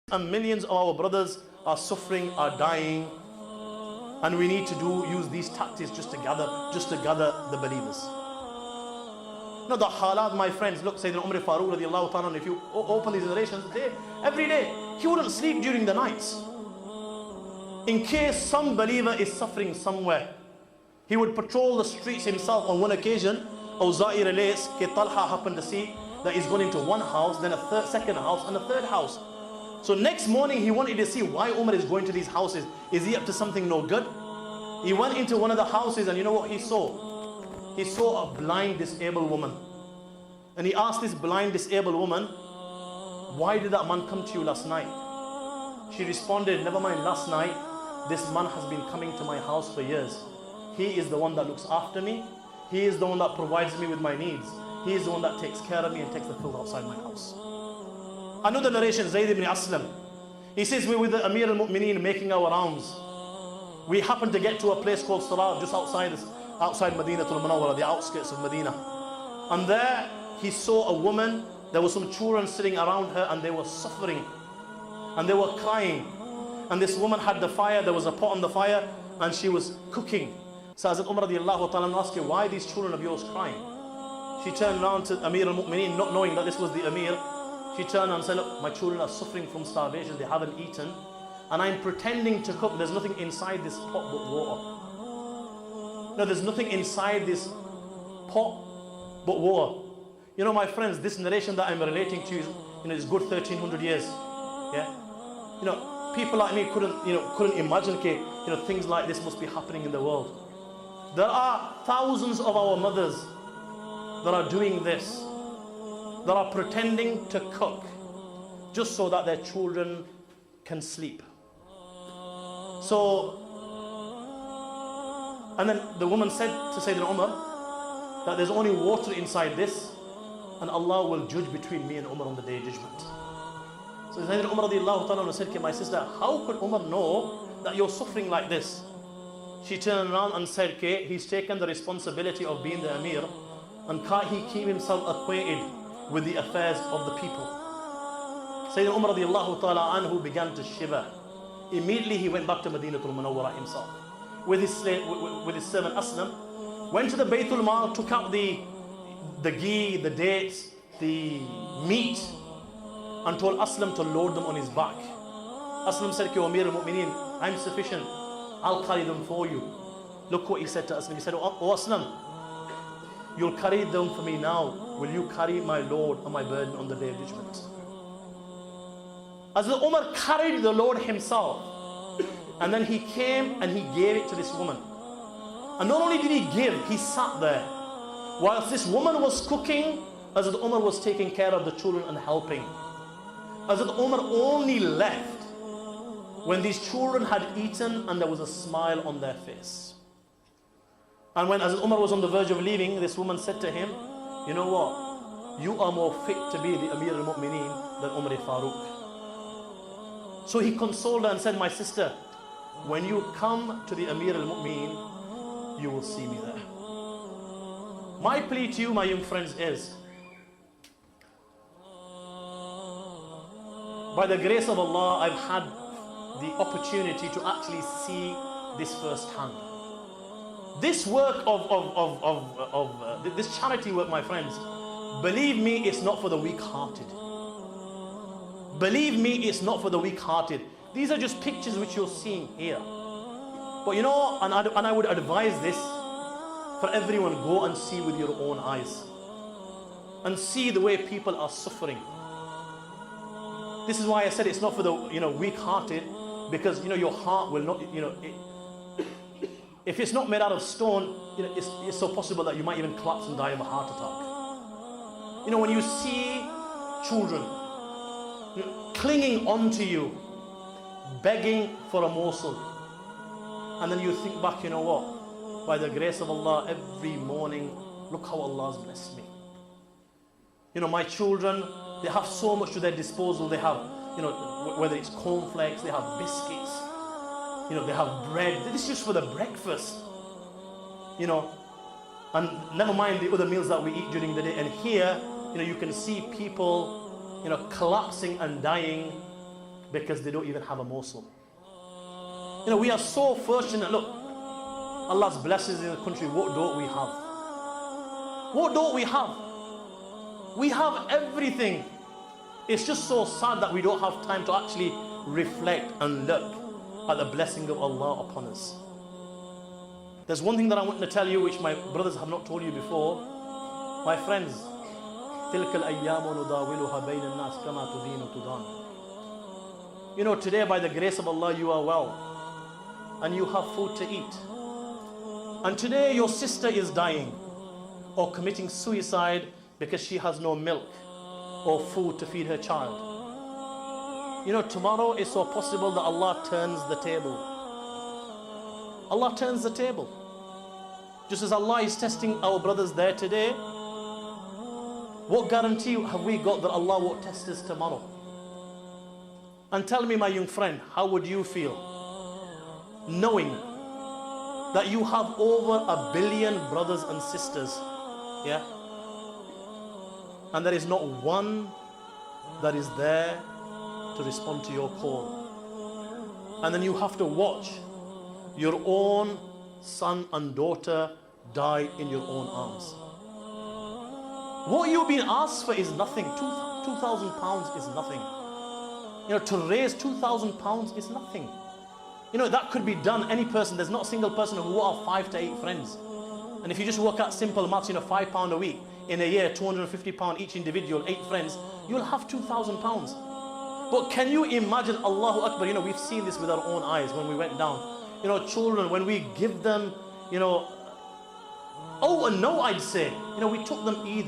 And millions of our brothers are suffering, are dying, and we need to use these tactics just to gather the believers. No, the halat, my friends, look, Sayyidina Umar Farooq radiallahu ta'ala, if you open these narrations every day, he wouldn't sleep during the nights. In case some believer is suffering somewhere, he would patrol the streets himself. On one occasion, Awza'i relates that Talha happened to see that he's gone into one house, then a second house, and a third house. So next morning he wanted to see why Umar is going to these houses. Is he up to something no good? He went into one of the houses, and you know what he saw? He saw a blind disabled woman. And he asked this blind disabled woman, why did that man come to you last night? She responded, never mind last night, this man has been coming to my house for years. He is the one that looks after me. He is the one that provides me with my needs. He is the one that takes care of me and takes the filth outside my house. Another narration, Zayd ibn Aslam. He says, we were with the Amir al-Mu'mineen making our rounds. We happened to get to a place called Salah, just outside Medina al-Munawwara, the outskirts of Medina. And there he saw a woman. There were some children sitting around her, and they were suffering. And they were crying. And this woman had the fire, there was a pot on the fire, and she was cooking. So Hazrat Umar radiallahu ta'ala asked her, why are these children of yours crying? She turned around to Amir al-Mu'mineen, not knowing that this was the Amir. She turned and said, look, my children are suffering from starvation, they haven't eaten, and I'm pretending to cook. There's nothing inside this pot but water. No, there's nothing inside this pot but water. You know, my friends, this narration that I'm relating to is good 1300 years. Yeah? You know, people like me couldn't imagine things like this must be happening in the world. There are thousands of our mothers that are doing this, that are pretending to cook just so that their children can sleep. So, and then the woman said to Sayyidina Umar that there's only water inside this, and Allah will judge between me and Umar on the day of judgment. So Sayyidina Umar radiallahu ta'ala said to my sister, how could Umar know that you're suffering like this? She turned around and said, okay, he's taken the responsibility of being the Amir, and can't he keep himself acquainted with the affairs of the people? Sayyidina Umar radiallahu ta'ala anhu began to shiver. Immediately he went back to Medina al-Munawwara himself with his servant Aslam, went to the Baytul Mal, took out the ghee, the dates, the meat, and told Aslam to load them on his back. Aslam said, "Ki Amir al-Mu'mineen, I'm sufficient, I'll carry them for you." Look what he said to Aslam. He said, "Oh Aslam, you'll carry them for me now. Will you carry my load and my burden on the day of judgment?" As Umar carried the load himself, and then he came and he gave it to this woman. And not only did he give, he sat there. Whilst this woman was cooking, Hazrat Umar was taking care of the children and helping. Hazrat Umar only left when these children had eaten and there was a smile on their face. And when Hazrat Umar was on the verge of leaving, this woman said to him, you know what? You are more fit to be the Amir al-Mu'mineen than Umar Farooq. So he consoled her and said, my sister, when you come to the Amir al-Mu'mineen, you will see me there. My plea to you, my young friends, is, by the grace of Allah, I've had the opportunity to actually see this firsthand. This work this charity work, my friends, believe me, it's not for the weak-hearted. Believe me, it's not for the weak-hearted. These are just pictures which you're seeing here. But you know, and I would advise this for everyone, go and see with your own eyes. And see the way people are suffering. This is why I said it's not for the weak-hearted, because your heart will not, if it's not made out of stone, it's so possible that you might even collapse and die of a heart attack. When you see children clinging onto you, begging for a morsel, and then you think back, you know what? By the grace of Allah, every morning, look how Allah has blessed me. My children, they have so much to their disposal. They have, whether it's cornflakes, they have biscuits, they have bread. This is just for the breakfast, and never mind the other meals that we eat during the day. And here, you can see people, collapsing and dying because they don't even have a morsel. You know, we are so fortunate. Look, Allah's blessings in the country. What don't we have? What don't we have? We have everything. It's just so sad that we don't have time to actually reflect and look at the blessing of Allah upon us. There's one thing that I want to tell you which my brothers have not told you before. My friends, تِلْكَ الْأَيَّامُ نُدَاوِلُهَا بَيْنَ النَّاسِ كَمَا تُدِينُ تُدَانُ. You know, today by the grace of Allah you are well and you have food to eat. And today your sister is dying or committing suicide because she has no milk or food to feed her child. You know, tomorrow it's so possible that Allah turns the table. Allah turns the table. Just as Allah is testing our brothers there today, what guarantee have we got that Allah won't test us tomorrow? And tell me, my young friend, how would you feel knowing that you have over 1 billion brothers and sisters, yeah? And there is not one that is there to respond to your call. And then you have to watch your own son and daughter die in your own arms. What you've been asked for is nothing. 2,000 pounds is nothing. You know, to raise 2,000 pounds is nothing. You know, that could be done, any person. There's not a single person who will have 5 to 8 friends. And if you just work out simple maths, you know, £5 a week, in a year, £250 each individual, 8 friends, you'll have 2,000 pounds. But can you imagine, Allahu Akbar, you know, we've seen this with our own eyes when we went down. You know, children, when we give them, you know, oh and no, I'd say, you know, we took them Eid.